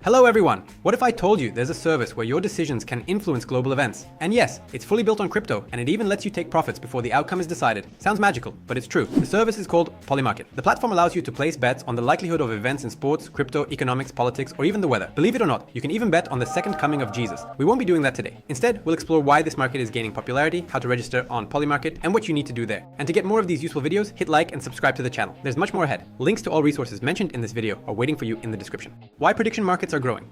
Hello everyone! What if I told you there's a service where your decisions can influence global events? And yes, it's fully built on crypto, and it even lets you take profits before the outcome is decided. Sounds magical, but it's true. The service is called Polymarket. The platform allows you to place bets on the likelihood of events in sports, crypto, economics, politics, or even the weather. Believe it or not, you can even bet on the second coming of Jesus. We won't be doing that today. Instead, we'll explore why this market is gaining popularity, how to register on Polymarket, and what you need to do there. And to get more of these useful videos, hit like and subscribe to the channel. There's much more ahead. Links to all resources mentioned in this video are waiting for you in the description. Why prediction markets are growing.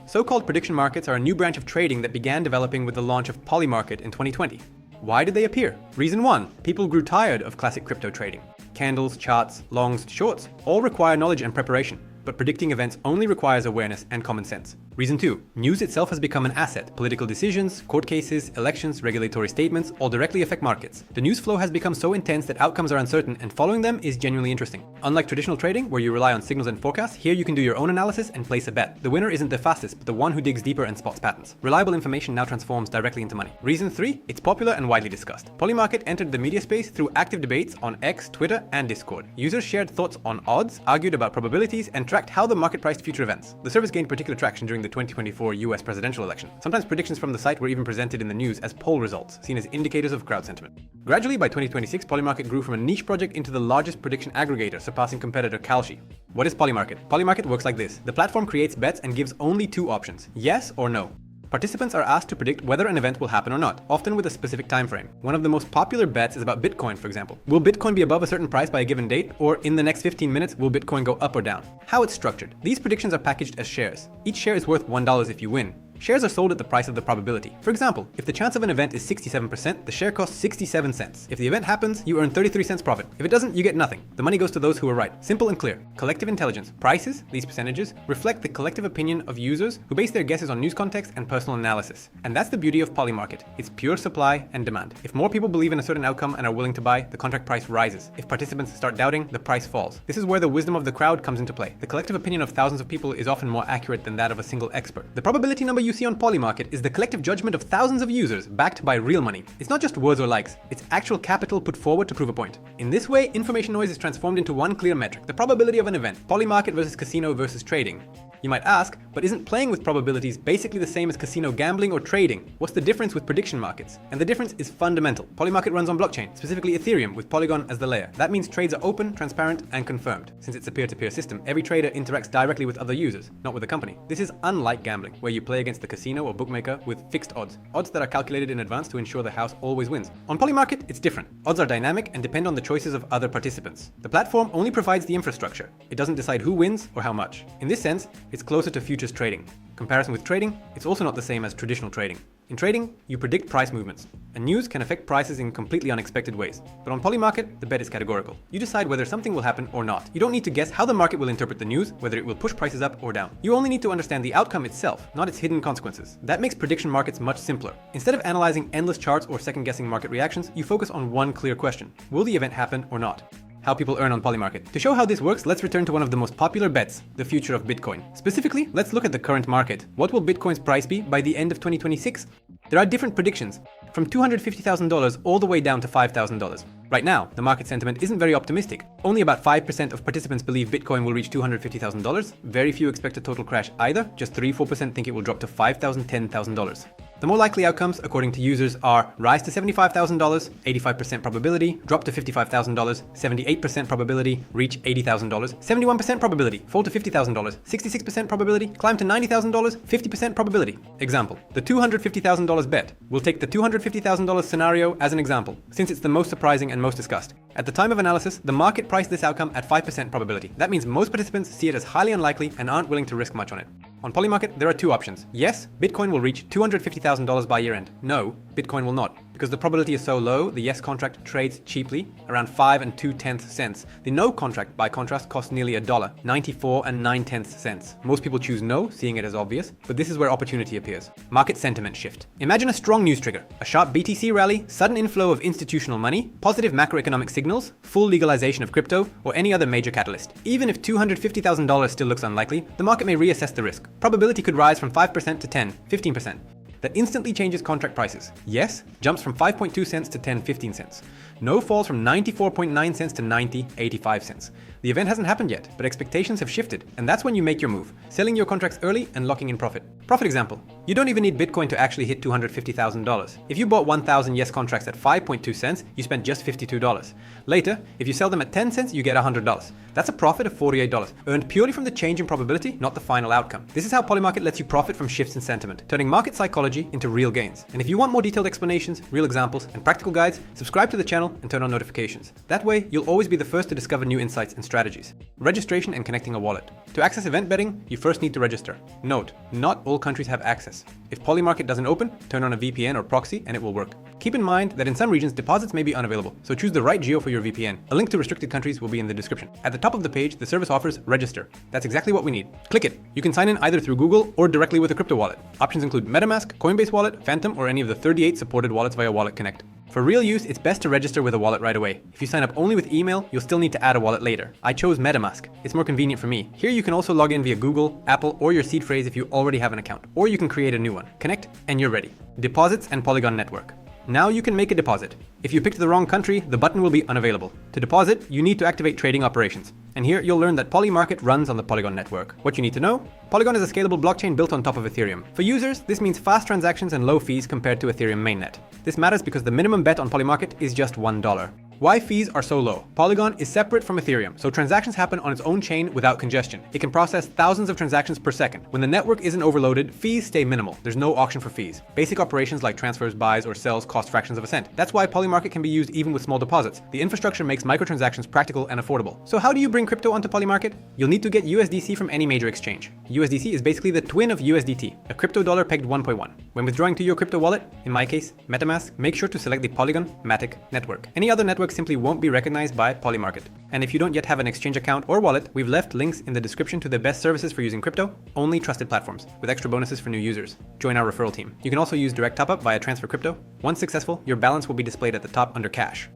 So-called prediction markets are a new branch of trading that began developing with the launch of Polymarket in 2020. Why did they appear? Reason 1, people grew tired of classic crypto trading. Candles, charts, longs, shorts all require knowledge and preparation, but predicting events only requires awareness and common sense. Reason 2, news itself has become an asset. Political decisions, court cases, elections, regulatory statements all directly affect markets. The news flow has become so intense that outcomes are uncertain, and following them is genuinely interesting. Unlike traditional trading, where you rely on signals and forecasts, here you can do your own analysis and place a bet. The winner isn't the fastest, but the one who digs deeper and spots patterns. Reliable information now transforms directly into money. Reason 3, it's popular and widely discussed. Polymarket entered the media space through active debates on X, Twitter, and Discord. Users shared thoughts on odds, argued about probabilities, and tracked how the market priced future events. The service gained particular traction during the 2024 US presidential election. Sometimes predictions from the site were even presented in the news as poll results, seen as indicators of crowd sentiment. Gradually, by 2026, Polymarket grew from a niche project into the largest prediction aggregator, surpassing competitor Kalshi. What is Polymarket? Polymarket works like this. The platform creates bets and gives only two options, yes or no. Participants are asked to predict whether an event will happen or not, often with a specific time frame. One of the most popular bets is about Bitcoin, for example. Will Bitcoin be above a certain price by a given date, or in the next 15 minutes, will Bitcoin go up or down? How it's structured. These predictions are packaged as shares. Each share is worth $1 if you win. Shares are sold at the price of the probability. For example, if the chance of an event is 67%, the share costs 67 cents. If the event happens, you earn 33 cents profit. If it doesn't, you get nothing. The money goes to those who are right. Simple and clear. Collective intelligence. Prices, these percentages, reflect the collective opinion of users who base their guesses on news context and personal analysis. And that's the beauty of Polymarket. It's pure supply and demand. If more people believe in a certain outcome and are willing to buy, the contract price rises. If participants start doubting, the price falls. This is where the wisdom of the crowd comes into play. The collective opinion of thousands of people is often more accurate than that of a single expert. The probability number you see on Polymarket is the collective judgment of thousands of users backed by real money. It's not just words or likes, it's actual capital put forward to prove a point. In this way, information noise is transformed into one clear metric, the probability of an event. Polymarket versus casino versus trading. You might ask, but isn't playing with probabilities basically the same as casino gambling or trading? What's the difference with prediction markets? And the difference is fundamental. Polymarket runs on blockchain, specifically Ethereum, with Polygon as the layer. That means trades are open, transparent, and confirmed. Since it's a peer-to-peer system, every trader interacts directly with other users, not with the company. This is unlike gambling, where you play against the casino or bookmaker with fixed odds. Odds that are calculated in advance to ensure the house always wins. On Polymarket, it's different. Odds are dynamic and depend on the choices of other participants. The platform only provides the infrastructure. It doesn't decide who wins or how much. In this sense, it's closer to futures trading. Comparison with trading, it's also not the same as traditional trading. In trading, you predict price movements, and news can affect prices in completely unexpected ways. But on Polymarket, the bet is categorical. You decide whether something will happen or not. You don't need to guess how the market will interpret the news, whether it will push prices up or down. You only need to understand the outcome itself, not its hidden consequences. That makes prediction markets much simpler. Instead of analyzing endless charts or second-guessing market reactions, you focus on one clear question: will the event happen or not? How people earn on Polymarket. To show how this works, let's return to one of the most popular bets, the future of Bitcoin. Specifically, let's look at the current market. What will Bitcoin's price be by the end of 2026? There are different predictions, from $250,000 all the way down to $5,000. Right now, the market sentiment isn't very optimistic. Only about 5% of participants believe Bitcoin will reach $250,000. Very few expect a total crash either. Just 3-4% think it will drop to $5,000, $10,000. The more likely outcomes, according to users, are rise to $75,000, 85% probability, drop to $55,000, 78% probability, reach $80,000, 71% probability, fall to $50,000, 66% probability, climb to $90,000, 50% probability. Example, the $250,000 bet. We'll take the $250,000 scenario as an example, since it's the most surprising and most discussed. At the time of analysis, the market priced this outcome at 5% probability. That means most participants see it as highly unlikely and aren't willing to risk much on it. On Polymarket, there are two options. Yes, Bitcoin will reach $250,000 by year end. No, Bitcoin will not. Because the probability is so low, the yes contract trades cheaply, around 5 2/10 cents. The no contract, by contrast, costs nearly $1, 94 9/10 cents. Most people choose no, seeing it as obvious, but this is where opportunity appears. Market sentiment shift. Imagine a strong news trigger, a sharp BTC rally, sudden inflow of institutional money, positive macroeconomic signals, full legalization of crypto, or any other major catalyst. Even if $250,000 still looks unlikely, the market may reassess the risk. Probability could rise from 5% to 10, 15%. That instantly changes contract prices. Yes jumps from 5.2 cents to 10, 15 cents. No falls from 94.9 cents to 90, 85 cents. The event hasn't happened yet, but expectations have shifted, and that's when you make your move, selling your contracts early and locking in profit. Profit example: you don't even need Bitcoin to actually hit $250,000. If you bought 1,000 yes contracts at 5.2 cents, you spent just $52. Later, if you sell them at 10 cents, you get $100. That's a profit of $48, earned purely from the change in probability, not the final outcome. This is how Polymarket lets you profit from shifts in sentiment, turning market psychology into real gains. And if you want more detailed explanations, real examples, and practical guides, subscribe to the channel and turn on notifications. That way, you'll always be the first to discover new insights and strategies. Registration and connecting a wallet. To access event betting, you first need to register. Note, not all countries have access. If Polymarket doesn't open, turn on a VPN or proxy and it will work. Keep in mind that in some regions, deposits may be unavailable, so choose the right geo for your VPN. A link to restricted countries will be in the description. At the top of the page, the service offers register. That's exactly what we need. Click it. You can sign in either through Google or directly with a crypto wallet. Options include MetaMask, Coinbase Wallet, Phantom, or any of the 38 supported wallets via Wallet Connect. For real use, it's best to register with a wallet right away. If you sign up only with email, you'll still need to add a wallet later. I chose MetaMask. It's more convenient for me. Here you can also log in via Google, Apple, or your seed phrase if you already have an account. Or you can create a new one. Connect, and you're ready. Deposits and Polygon network. Now you can make a deposit. If you picked the wrong country, the button will be unavailable. To deposit, you need to activate trading operations. And here you'll learn that Polymarket runs on the Polygon network. What you need to know: Polygon is a scalable blockchain built on top of Ethereum. For users, this means fast transactions and low fees compared to Ethereum mainnet. This matters because the minimum bet on Polymarket is just $1. Why fees are so low? Polygon is separate from Ethereum, so transactions happen on its own chain without congestion. It can process thousands of transactions per second. When the network isn't overloaded, fees stay minimal. There's no auction for fees. Basic operations like transfers, buys, or sells cost fractions of a cent. That's why Polymarket can be used even with small deposits. The infrastructure makes microtransactions practical and affordable. So how do you bring crypto onto Polymarket? You'll need to get USDC from any major exchange. USDC is basically the twin of USDT, a crypto dollar pegged 1.1. When withdrawing to your crypto wallet, in my case, MetaMask, make sure to select the Polygon Matic network. Any other network simply won't be recognized by Polymarket. And if you don't yet have an exchange account or wallet, we've left links in the description to the best services for using crypto, only trusted platforms, with extra bonuses for new users. Join our referral team. You can also use direct top-up via Transfer Crypto. Once successful, your balance will be displayed at the top under cash.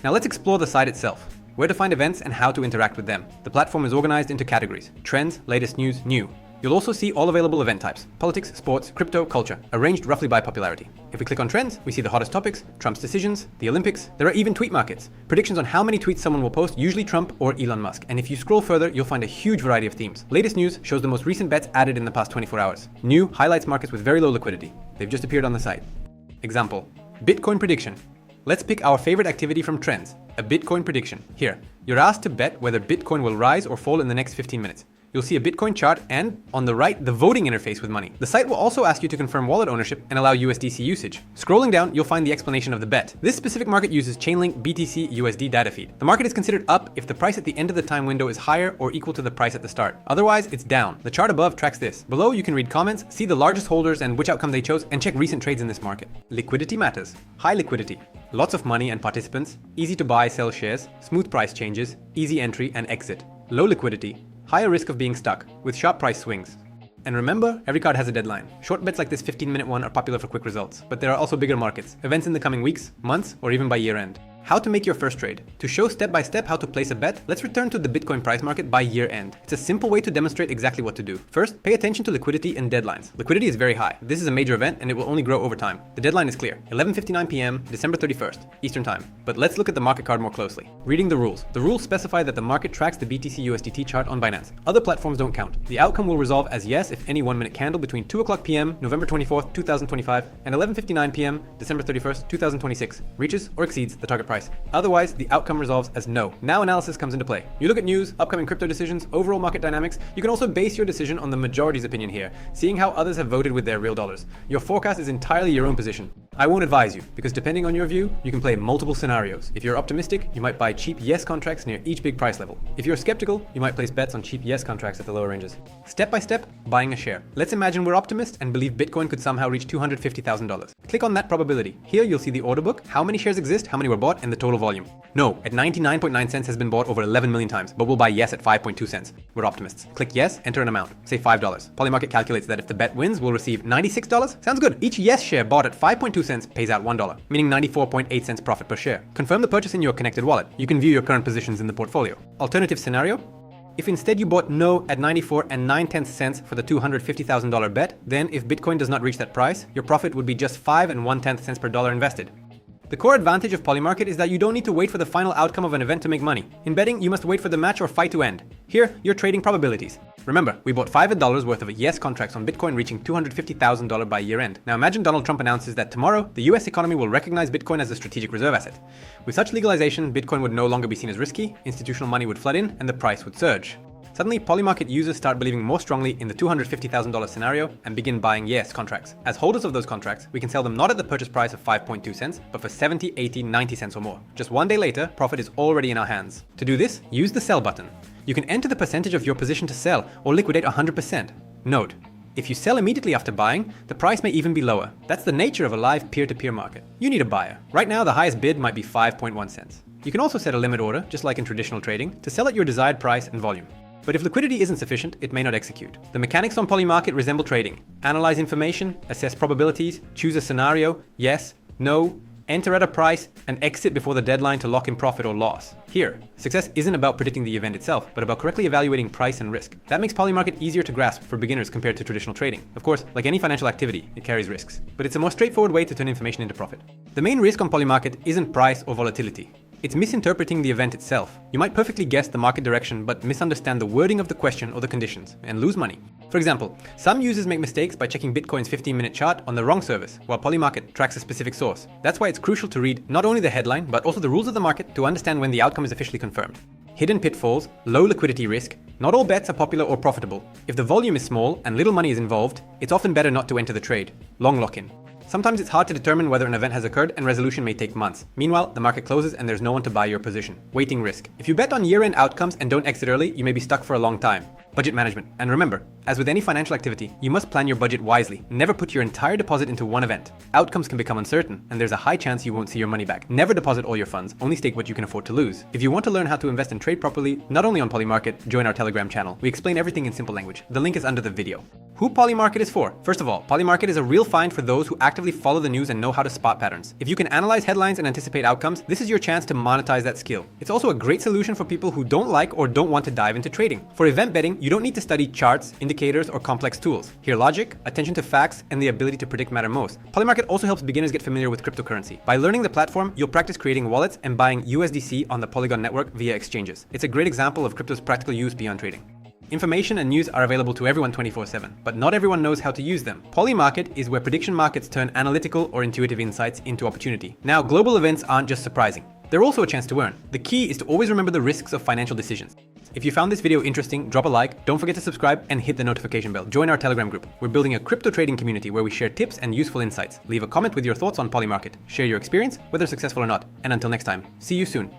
Now let's explore the site itself. Where to find events and how to interact with them. The platform is organized into categories: trends, latest news, new. You'll also see all available event types: politics, sports, crypto, culture, arranged roughly by popularity. If we click on trends, we see the hottest topics, Trump's decisions, the Olympics. There are even tweet markets, predictions on how many tweets someone will post, usually Trump or Elon Musk. And if you scroll further, you'll find a huge variety of themes. Latest news shows the most recent bets added in the past 24 hours. New highlights markets with very low liquidity. They've just appeared on the site. Example: Bitcoin prediction. Let's pick our favorite activity from trends, a Bitcoin prediction. Here, you're asked to bet whether Bitcoin will rise or fall in the next 15 minutes. You'll see a Bitcoin chart and, on the right, the voting interface with money. The site will also ask you to confirm wallet ownership and allow USDC usage. Scrolling down, you'll find the explanation of the bet. This specific market uses Chainlink BTC USD data feed. The market is considered up if the price at the end of the time window is higher or equal to the price at the start. Otherwise, it's down. The chart above tracks this. Below, you can read comments, see the largest holders and which outcome they chose, and check recent trades in this market. Liquidity matters. High liquidity. Lots of money and participants. Easy to buy, sell shares. Smooth price changes. Easy entry and exit. Low liquidity. Higher risk of being stuck, with sharp price swings. And remember, every card has a deadline. Short bets like this 15-minute one are popular for quick results, but there are also bigger markets, events in the coming weeks, months, or even by year end. How to make your first trade. To show step-by-step how to place a bet, let's return to the Bitcoin price market by year end. It's a simple way to demonstrate exactly what to do. First, pay attention to liquidity and deadlines. Liquidity is very high. This is a major event and it will only grow over time. The deadline is clear: 11:59 p.m., December 31st, Eastern Time. But let's look at the market card more closely. Reading the rules. The rules specify that the market tracks the BTC USDT chart on Binance. Other platforms don't count. The outcome will resolve as yes if any 1-minute candle between 2 o'clock p.m., November 24th, 2025 and 11:59 p.m., December 31st, 2026 reaches or exceeds the target price. Otherwise, the outcome resolves as no. Now analysis comes into play. You look at news, upcoming crypto decisions, overall market dynamics. You can also base your decision on the majority's opinion here, seeing how others have voted with their real dollars. Your forecast is entirely your own position. I won't advise you, because depending on your view, you can play multiple scenarios. If you're optimistic, you might buy cheap yes contracts near each big price level. If you're skeptical, you might place bets on cheap yes contracts at the lower ranges. Step by step, buying a share. Let's imagine we're optimists and believe Bitcoin could somehow reach $250,000. Click on that probability. Here you'll see the order book, how many shares exist, how many were bought, and the total volume. No, at 99.9 cents has been bought over 11 million times, but we'll buy yes at 5.2 cents. We're optimists. Click yes, enter an amount, say $5. Polymarket calculates that if the bet wins, we'll receive $96. Sounds good. Each yes share bought at 5.2 cents pays out $1, meaning 94.8 cents profit per share. Confirm the purchase in your connected wallet. You can view your current positions in the portfolio. Alternative scenario: if instead you bought no at 94 and 9/10 cents for the $250,000 bet, then if Bitcoin does not reach that price, your profit would be just 5 1/10 cents per dollar invested. The core advantage of Polymarket is that you don't need to wait for the final outcome of an event to make money. In betting, you must wait for the match or fight to end. Here, you're trading probabilities. Remember, we bought $5 worth of yes contracts on Bitcoin reaching $250,000 by year end. Now imagine Donald Trump announces that tomorrow, the US economy will recognize Bitcoin as a strategic reserve asset. With such legalization, Bitcoin would no longer be seen as risky, institutional money would flood in, and the price would surge. Suddenly, Polymarket users start believing more strongly in the $250,000 scenario and begin buying yes contracts. As holders of those contracts, we can sell them not at the purchase price of 5.2 cents, but for 70, 80, 90 cents or more. Just one day later, profit is already in our hands. To do this, use the sell button. You can enter the percentage of your position to sell or liquidate 100%. Note, if you sell immediately after buying, the price may even be lower. That's the nature of a live peer-to-peer market. You need a buyer. Right now, the highest bid might be 5.1 cents. You can also set a limit order, just like in traditional trading, to sell at your desired price and volume. But if liquidity isn't sufficient, it may not execute. The mechanics on Polymarket resemble trading. Analyze information, assess probabilities, choose a scenario, yes, no, enter at a price, and exit before the deadline to lock in profit or loss. Here, success isn't about predicting the event itself, but about correctly evaluating price and risk. That makes Polymarket easier to grasp for beginners compared to traditional trading. Of course, like any financial activity, it carries risks. But it's a more straightforward way to turn information into profit. The main risk on Polymarket isn't price or volatility. It's misinterpreting the event itself. You might perfectly guess the market direction, but misunderstand the wording of the question or the conditions, and lose money. For example, some users make mistakes by checking Bitcoin's 15-minute chart on the wrong service, while Polymarket tracks a specific source. That's why it's crucial to read not only the headline, but also the rules of the market to understand when the outcome is officially confirmed. Hidden pitfalls, low liquidity risk, not all bets are popular or profitable. If the volume is small and little money is involved, it's often better not to enter the trade. Long lock-in. Sometimes it's hard to determine whether an event has occurred and resolution may take months. Meanwhile, the market closes and there's no one to buy your position. Waiting risk. If you bet on year-end outcomes and don't exit early, you may be stuck for a long time. Budget management. And remember, as with any financial activity, you must plan your budget wisely. Never put your entire deposit into one event. Outcomes can become uncertain, and there's a high chance you won't see your money back. Never deposit all your funds, only stake what you can afford to lose. If you want to learn how to invest and trade properly, not only on Polymarket, join our Telegram channel. We explain everything in simple language. The link is under the video. Who Polymarket is for? First of all, Polymarket is a real find for those who actively follow the news and know how to spot patterns. If you can analyze headlines and anticipate outcomes, this is your chance to monetize that skill. It's also a great solution for people who don't like or don't want to dive into trading. For event betting, you don't need to study charts, indicators, or complex tools. Here, logic, attention to facts, and the ability to predict matter most. Polymarket also helps beginners get familiar with cryptocurrency. By learning the platform, you'll practice creating wallets and buying USDC on the Polygon network via exchanges. It's a great example of crypto's practical use beyond trading. Information and news are available to everyone 24/7, but not everyone knows how to use them. Polymarket is where prediction markets turn analytical or intuitive insights into opportunity. Now, global events aren't just surprising. They're also a chance to earn. The key is to always remember the risks of financial decisions. If you found this video interesting, drop a like, don't forget to subscribe, and hit the notification bell. Join our Telegram group. We're building a crypto trading community where we share tips and useful insights. Leave a comment with your thoughts on Polymarket. Share your experience, whether successful or not. And until next time, see you soon.